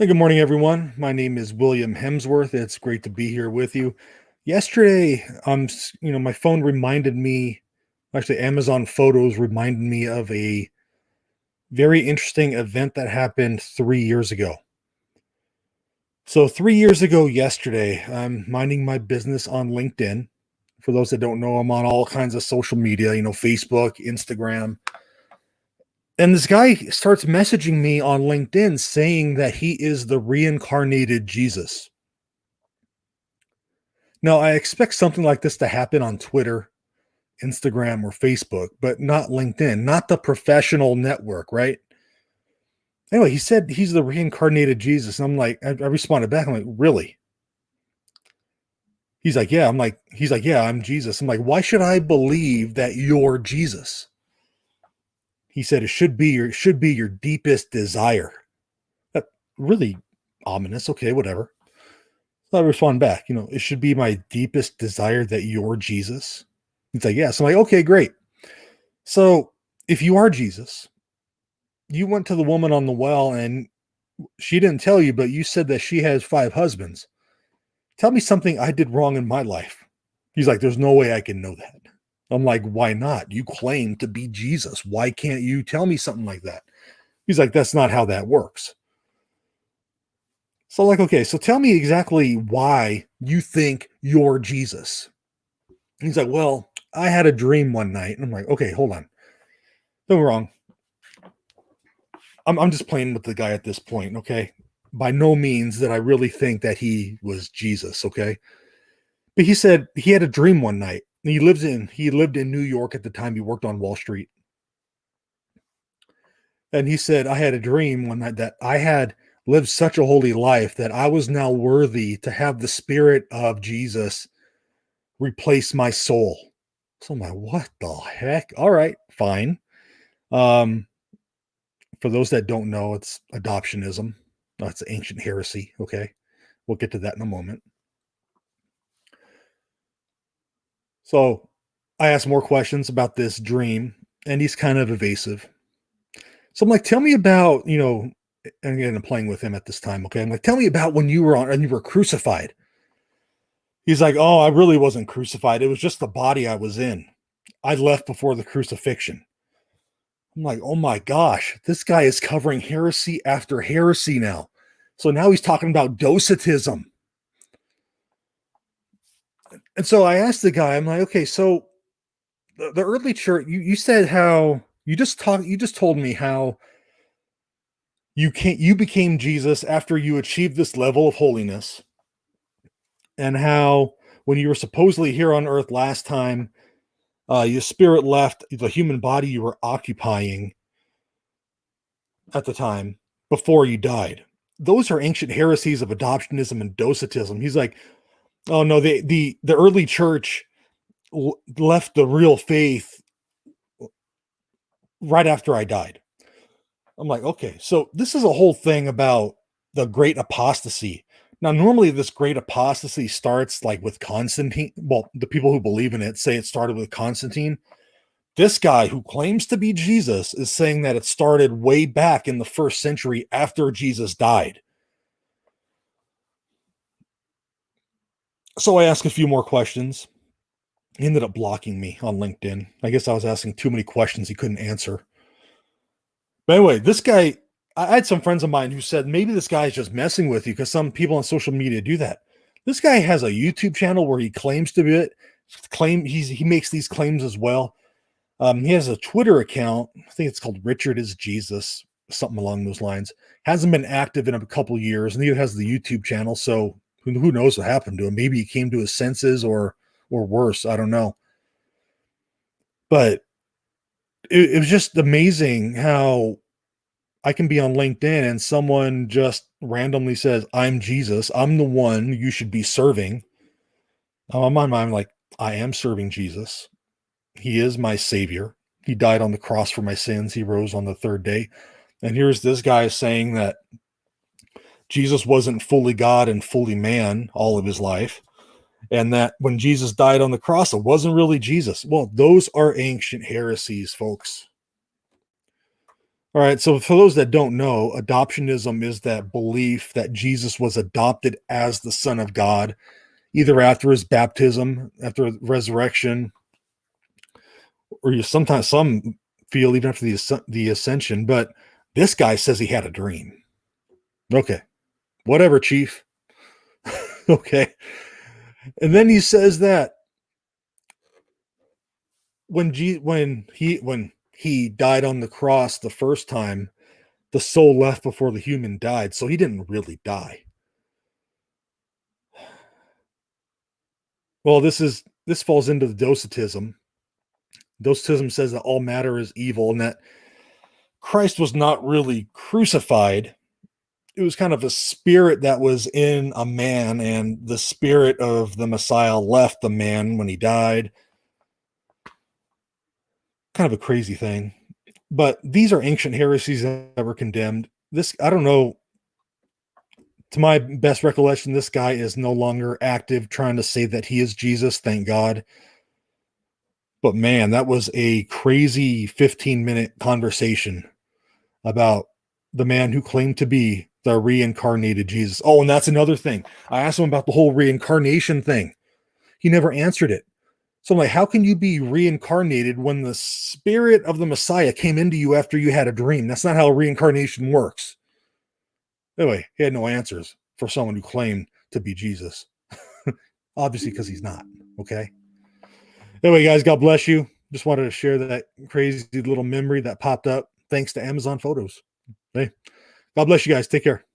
Hey, good morning, everyone. My name is William Hemsworth. It's great to be here with you. Yesterday, my phone reminded me, actually, Amazon Photos reminded me of a very interesting event that happened 3 years ago. So, 3 years ago, yesterday, I'm minding my business on LinkedIn. For those that don't know, I'm on all kinds of social media, Facebook, Instagram. And this guy starts messaging me on LinkedIn saying that he is the reincarnated Jesus. Now, I expect something like this to happen on Twitter, Instagram, or Facebook, but not LinkedIn, not the professional network, right? Anyway, he said he's the reincarnated Jesus. And I'm like, I responded back. I'm like, really? He's like, yeah. He's like, yeah, I'm Jesus. I'm like, why should I believe that you're Jesus? He said it should be your deepest desire. That really ominous. Okay, whatever. So I respond back, it should be my deepest desire that you're Jesus. He's like, yeah. So I'm like, okay, great. So if you are Jesus, you went to the woman on the well and she didn't tell you, but you said that she has five husbands. Tell me something I did wrong in my life. He's like, there's no way I can know that. I'm like, why not? You claim to be Jesus. Why can't you tell me something like that? He's like, that's not how that works. So, like, okay, so tell me exactly why you think you're Jesus. He's like, well, I had a dream one night. And I'm like, okay, hold on. Don't get me wrong. I'm just playing with the guy at this point, okay? By no means that I really think that he was Jesus, okay? But he said he had a dream one night. He lived in New York at the time. He worked on Wall Street. And he said, I had a dream one night that I had lived such a holy life that I was now worthy to have the spirit of Jesus replace my soul. So I'm like, what the heck? All right, fine. Um, for those that don't know, it's adoptionism. That's ancient heresy. Okay. We'll get to that in a moment. So I asked more questions about this dream, and he's kind of evasive. So I'm like, tell me about, and again, I'm playing with him at this time. Okay. I'm like, tell me about when you were on and you were crucified. He's like, oh, I really wasn't crucified. It was just the body I was in. I left before the crucifixion. I'm like, oh my gosh, this guy is covering heresy after heresy now. So now he's talking about docetism. And so I asked the guy, I'm like, okay, so the early church, you said how you just told me how you became Jesus after you achieved this level of holiness, and how when you were supposedly here on earth last time, your spirit left the human body you were occupying at the time before you died. Those are ancient heresies of adoptionism and docetism. He's like, oh no, the early church left the real faith right after I died. I'm like, okay, so this is a whole thing about the great apostasy. Now, normally this great apostasy starts like with Constantine. Well, the people who believe in it say it started with Constantine. This guy who claims to be Jesus is saying that it started way back in the first century after Jesus died. So I asked a few more questions. He ended up blocking me on LinkedIn. I guess I was asking too many questions he couldn't answer. But anyway, this guy, I had some friends of mine who said maybe this guy is just messing with you because some people on social media do that. This guy has a YouTube channel where he claims to be it. He makes these claims as well. He has a Twitter account. I think it's called Richard is Jesus, something along those lines. Hasn't been active in a couple years. Neither has the YouTube channel. So who knows what happened to him? Maybe he came to his senses, or worse. I don't know. But it was just amazing how I can be on LinkedIn and someone just randomly says, I'm Jesus. I'm the one you should be serving. On my mind, I'm like, I am serving Jesus. He is my savior. He died on the cross for my sins. He rose on the third day. And here's this guy saying that Jesus wasn't fully God and fully man all of his life. And that when Jesus died on the cross, it wasn't really Jesus. Well, those are ancient heresies, folks. All right. So, for those that don't know, adoptionism is that belief that Jesus was adopted as the Son of God, either after his baptism, after resurrection, or you sometimes some feel even after the ascension. But this guy says he had a dream. Okay, whatever, Chief. Okay, and then he says that when he died on the cross the first time, the soul left before the human died, so he didn't really die. Well, this falls into the docetism. Docetism says that all matter is evil and that Christ was not really crucified. It was kind of a spirit that was in a man, and the spirit of the Messiah left the man when he died. Kind of a crazy thing. But these are ancient heresies that were condemned. This, I don't know, to my best recollection, this guy is no longer active trying to say that he is Jesus, thank God. But man, that was a crazy 15-minute conversation about the man who claimed to be the reincarnated Jesus. Oh, and that's another thing. I asked him about the whole reincarnation thing. He never answered it. So I'm like, how can you be reincarnated when the spirit of the Messiah came into you after you had a dream? That's not how reincarnation works. Anyway, he had no answers for someone who claimed to be Jesus. Obviously, because he's not. Okay. Anyway, guys, God bless you. Just wanted to share that crazy little memory that popped up thanks to Amazon Photos. Hey, God bless you guys. Take care.